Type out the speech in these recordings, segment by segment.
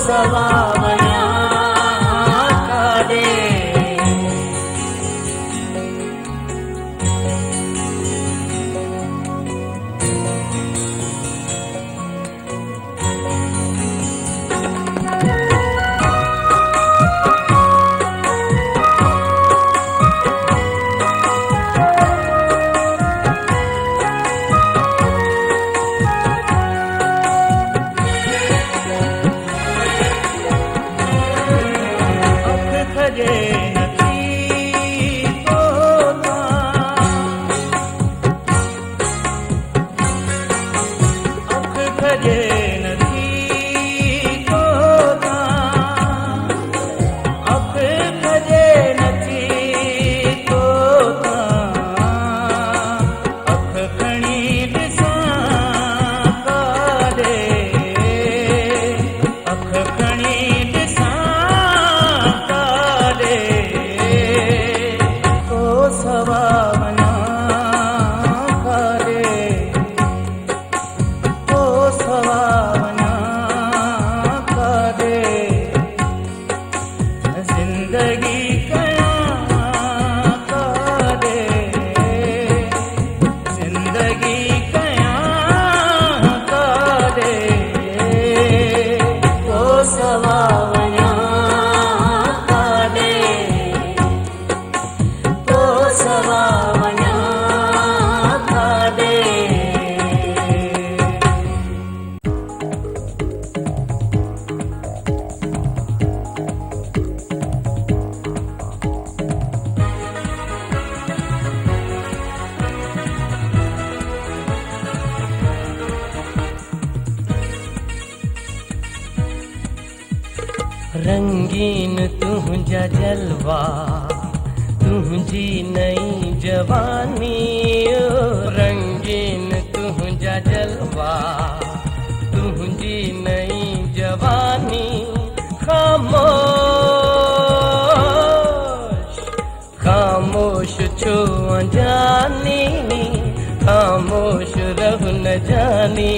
सवावया कारे रंगीन तुझा जलवा तुझी नई जवानी रंगीन तुझा जलवा तुझी नई जवानी खामोश खामोश छो जानी खामोश रह न जानी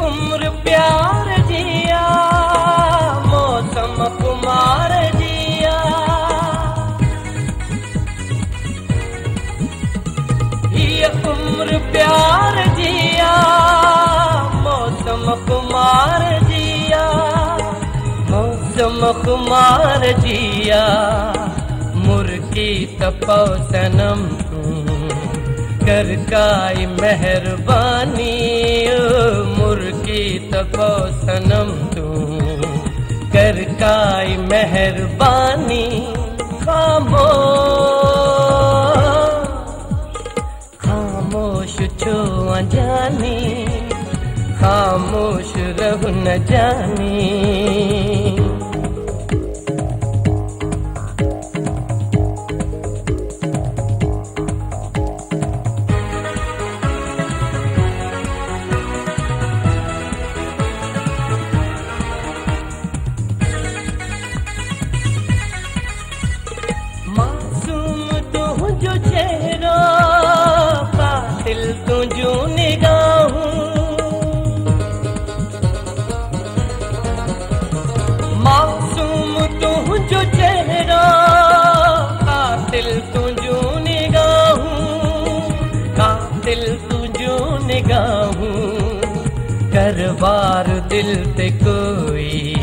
उम्र प्यार जिया मौसम कुमार जिया ये उम्र प्यार जिया मौसम कुमार जिया मौसम कुमार जिया मुर्गी तपो सनम कर काई मेहरबानी मुर्गी तपो सनम तू कर काई मेहरबानी खामोश छो जानी खामोश रह न जानी तुझो निगाहूं मासूम तुझो चेहरा कातिल तुझो निगाहूं कातिल तुझो निगाहूं करवार दिल पे कोई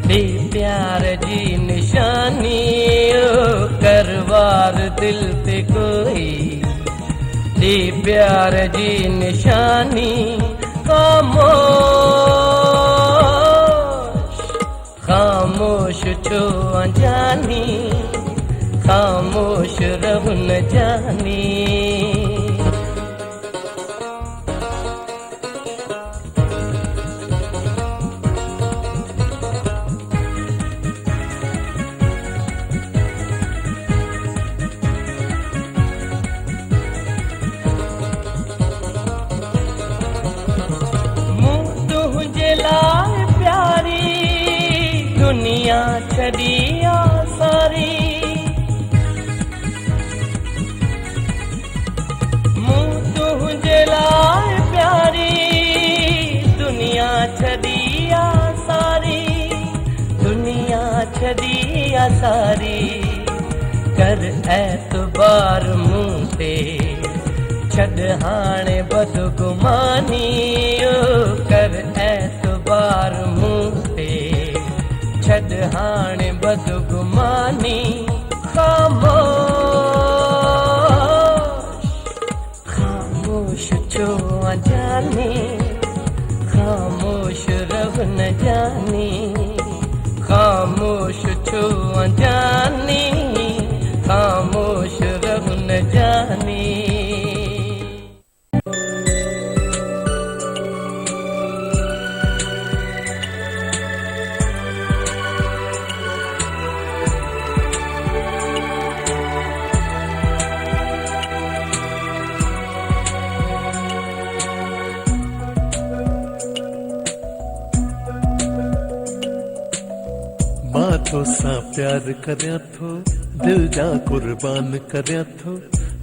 दे प्यार जी निशानी करवार दिल पे कोई दे प्यार जी निशानी खामोश छो जानी खामोश रह न जानी दुनिया सारी कर ऐतबार मूं ते छॾ हाणे बदगुमानी ओ कर ऐतबार मूं ते छॾ हाणे बदगुमानी खामोश छो अजानी खामोश रब न जानी खामोश छो अजानी खामोश रब न जानी मां तोसां प्यार करियां थो दिल जा कुर्बान करियां थो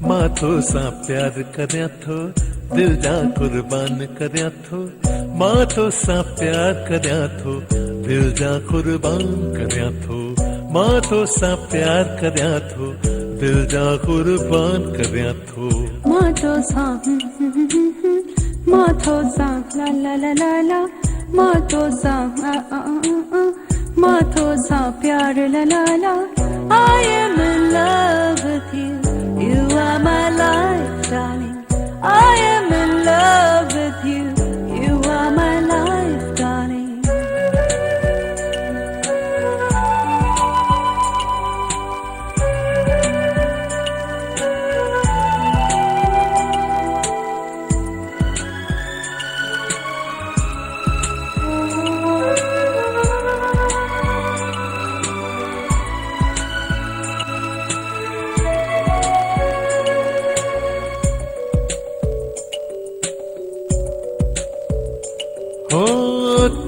मां तोसां प्यार करियां थो दिल जा कुर्बान करियां थो मां तोसां प्यार करियां थो दिल जा कुर्बान करियां थो मां तोसां प्यार करियां थो दिल जा कुर्बान करियां थो मां तोसां ला ला ला ला ला मां तोसां मां तोसां प्यार ला ला ला I am in love with you you are my life darling I am in love with you you are my life darling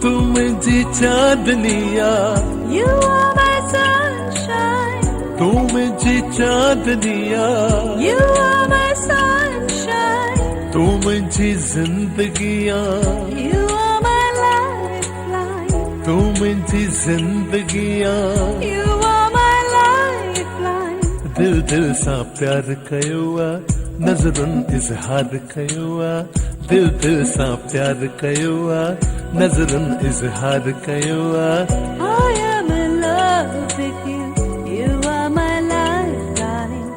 तुम जी चांदनिया you are my sunshine तुम जी चांदनिया you are my sunshine तुम जी जिंदगिया you are my lifeline तुम जी जिंदगिया you are my lifeline दिल दिल सां प्यार कयो आ नज़रुनि इज़हार कयो आ दिल दिल सां प्यार कयो आ नज़रुनि इज़हार कयो आ I am in love with you you are my life darling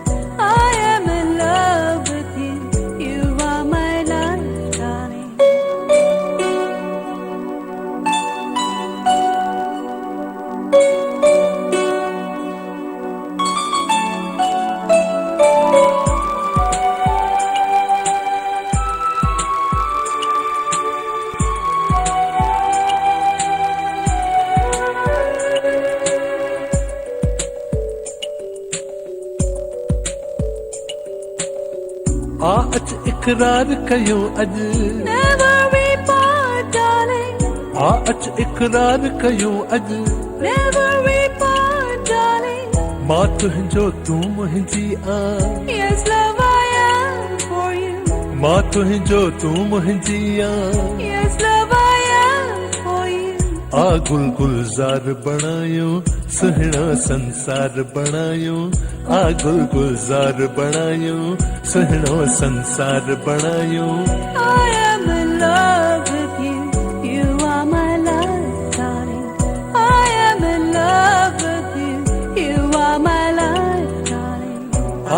I am in love with you you are my life darling अच इकरार कयो अॼु never we part darling अच इकरार कयो अॼु never we part darling मां तुंहिंजो तूं मुंहिंजी आ yes love I am for you मां तुंहिंजो तूं मुंहिंजी आ yes love I am for you आ गुल गुलजार बणायो सुहिणा संसार बणायो आ गुल गुलजार बणायो सुहिणो संसार बणायो I am in love with you you are my life darling I am in love with you you are my life darling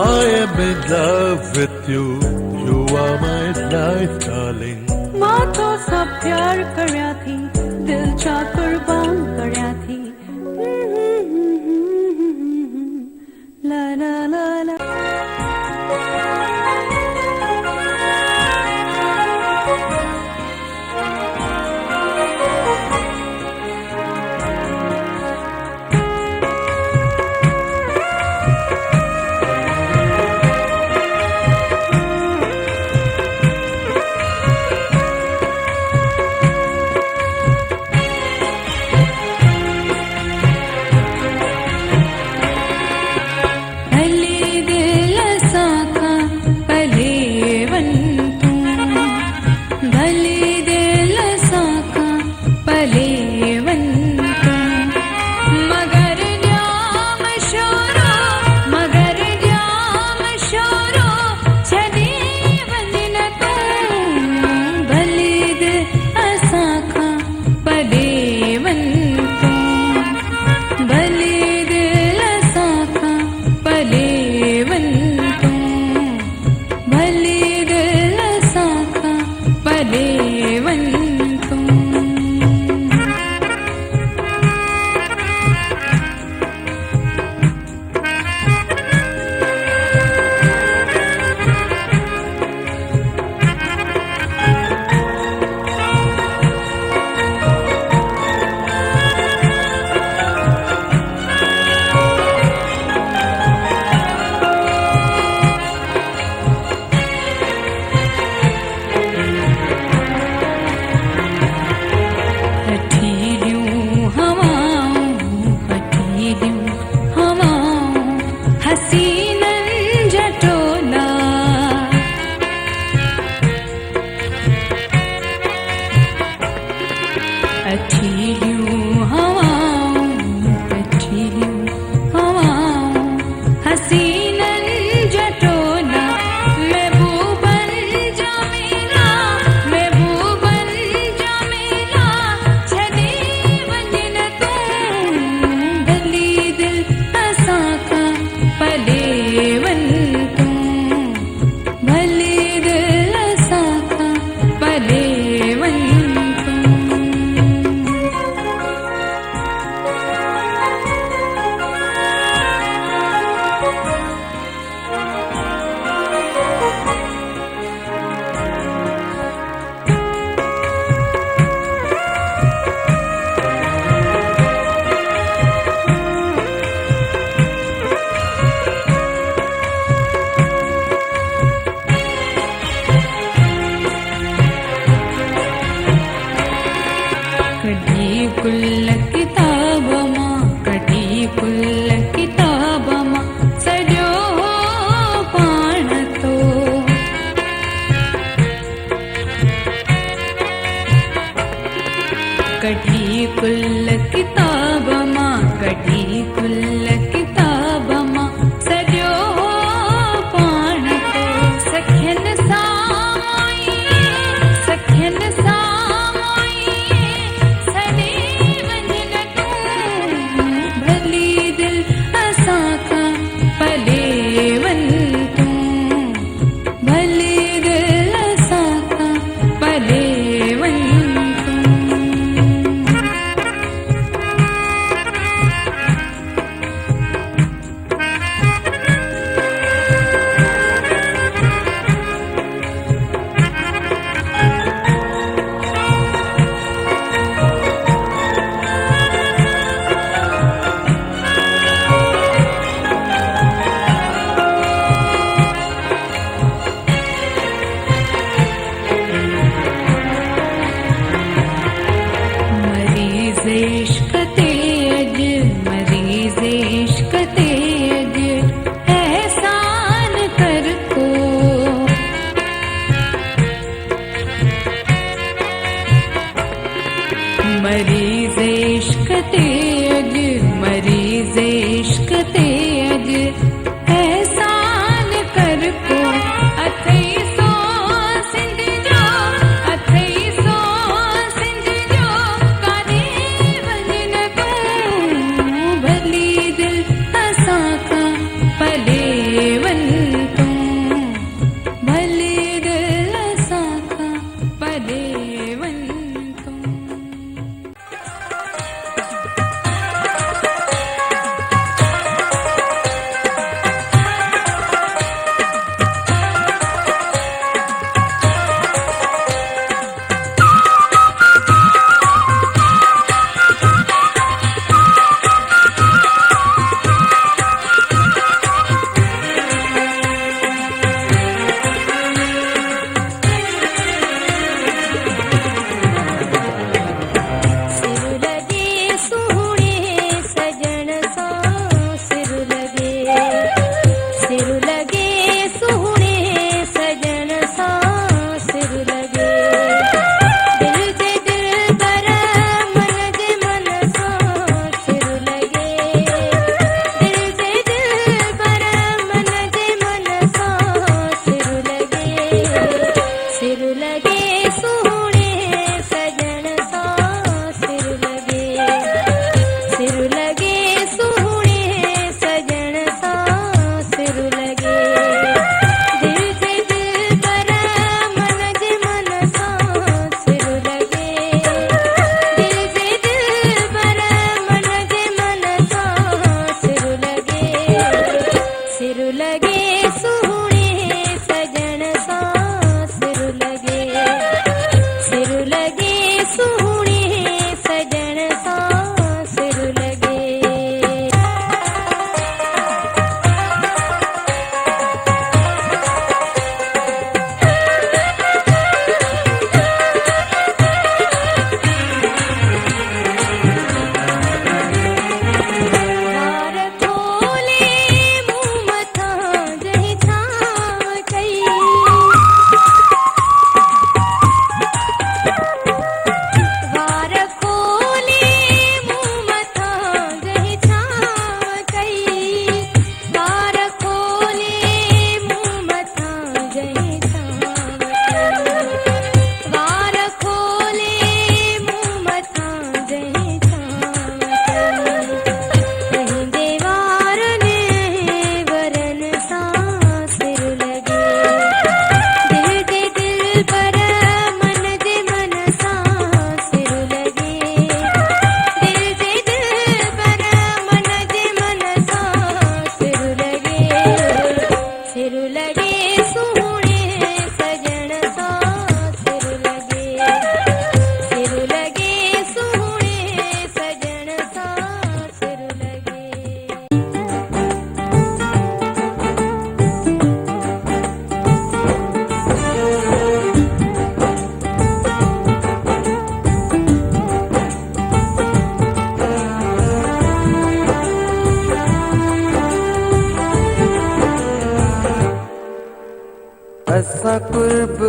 I am in love with you you are my life darling मां तो सब प्यार करया थी दिल जा कुर्बान करया थी la la la la कुल किताब मां कढी कुल किताब मां सॼो पाण तो कढी कुल किताब मां कढी कुल किताब मां सॼो पाण तो सखियनि सां सॾे वञ न तूं भली दिल असां खां पले वञ तूं भली दिल असां खां पले वञ तूं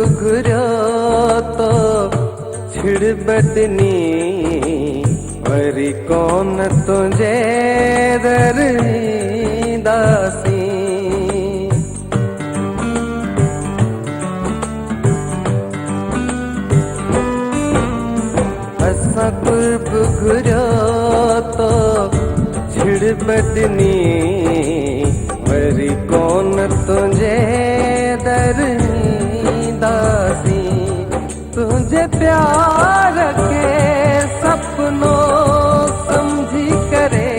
घुरियो तो छिड़ बदनी वरी कोन तुंहिंजे दर ईंदासीं असां कुर्ब घुरियो तो छिड़ बदनी वरी कोन तुंहिंजे दर ईंदासीं तुंहिंजे प्यार खे सपनो समझी करे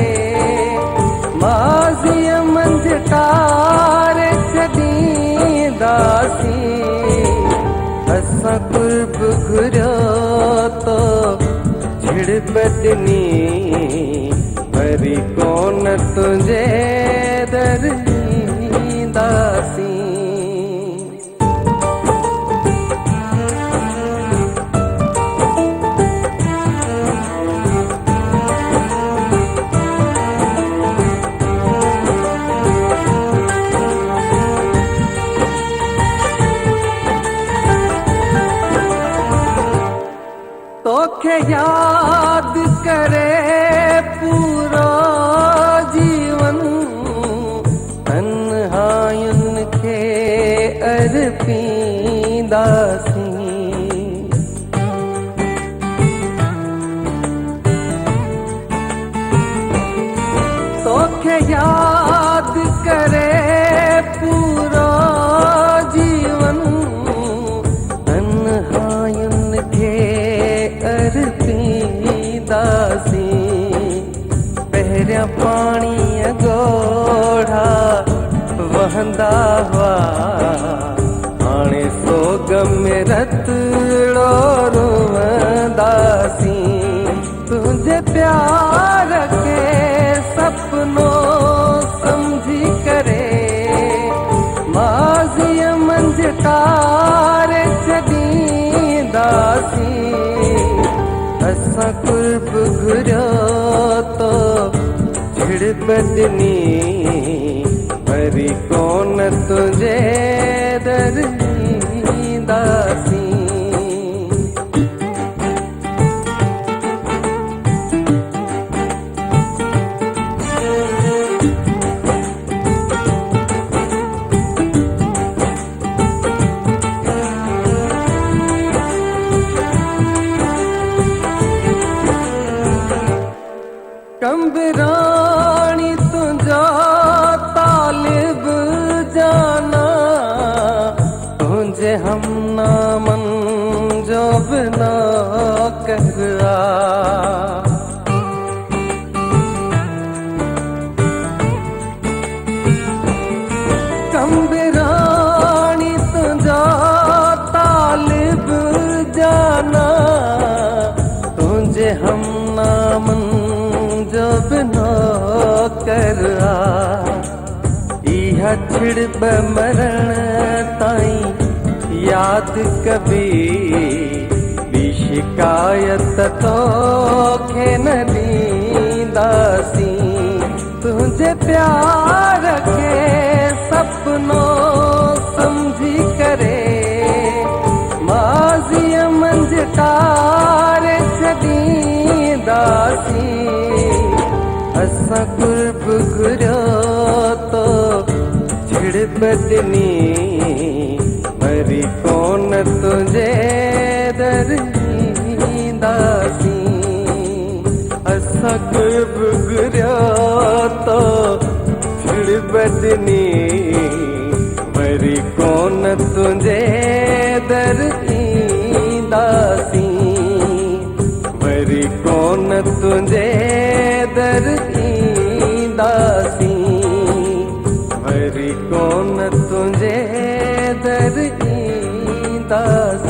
माज़ीअ मंझि तारे छॾींदासीं असां कुर्ब घुरियो तो छिड़ बदनी वरी कोन तुंहिंजे दर ईंदासीं तोखे याद करे पूरो जीवन तन्हायुनि खे अर्पींदासीं तोखे याद करे पूरो जीवन तन्हायुनि खे अर्पींदासीं पहिरियां पाणीअ ॻोढ़ा वहंदा हुआ हाणे सोग में रतड़ो रुअंदासीं तुंहिंजे प्यार खे सपनो समझी करे माज़ीअ मंझि तारे छॾींदासीं असां कुर्ब घुरियो तो छिड़ बदनी वरी कोन तुंहिंजे दर ईंदासीं कंबराणी तुंहिंजो तालिब जाना तुंहिंजे हमनामन जो बि नौकर आ कंबराणी तुंहिंजो तालिब जाना तुंहिंजे हमनामन जो बि नौकर आ इहा छिड़ मरण ताईं याद कबी ॿी शिकायत तोखे न ॾींदासीं तुंहिंजे प्यार खे सपनो समझी करे माज़ीअ मंझि तारे छॾींदासीं असां कुर्ब घुरियो तो छिड़ बदनी वरी कोन तुंहिंजे दर ईंदासीं असां कुर्ब घुरियो तो छिड़ बदनी वरी कोन तुंहिंजे दर ईंदासीं वरी कोन तुंहिंजे दर ईंदासीं वरी कोन तुंहिंजे दर ईंदासीं